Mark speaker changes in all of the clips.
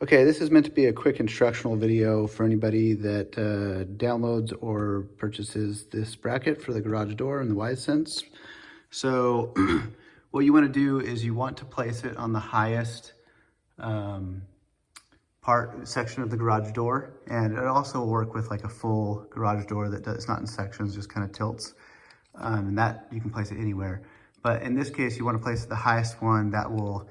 Speaker 1: Okay, this is meant to be a quick instructional video for anybody that downloads or purchases this bracket for the garage door in the Wyze. So what you want to do is you want to place it on the highest section of the garage door, and it also will work with like a full garage door that does not in sections, just kind of tilts, and that you can place it anywhere. But in this case, you want to place the highest one that will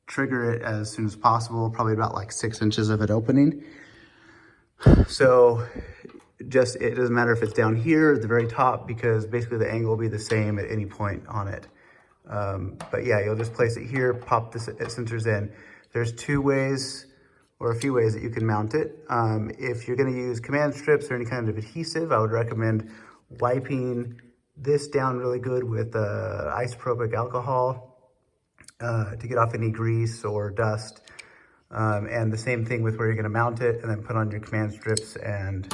Speaker 1: trigger it as soon as possible, probably about like 6 inches of it opening. So it doesn't matter if it's down here at the very top, because basically the angle will be the same at any point on it. But yeah, you'll just place it here, pop the sensors in. There's two ways or a few ways that you can mount it. If you're gonna use command strips or any kind of adhesive, I would recommend wiping this down really good with isopropyl alcohol to get off any grease or dust. And the same thing with where you're gonna mount it, and then put on your command strips and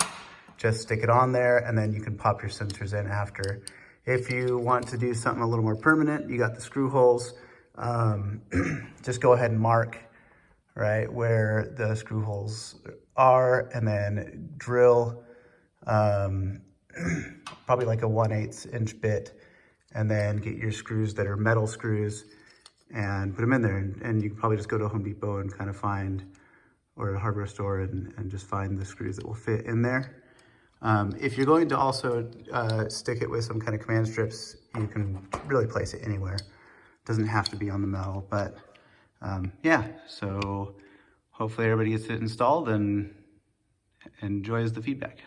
Speaker 1: just stick it on there, and then you can pop your sensors in after. If you want to do something a little more permanent, you got the screw holes. Just go ahead and mark right where the screw holes are, and then drill probably like a 1/8 inch bit, and then get your screws that are metal screws and put them in there. And you can probably just go to Home Depot and kind of find, or a hardware store, and just find the screws that will fit in there. If you're going to also stick it with some kind of command strips, you can really place it anywhere. It doesn't have to be on the metal, but yeah, so hopefully everybody gets it installed and enjoys the feedback.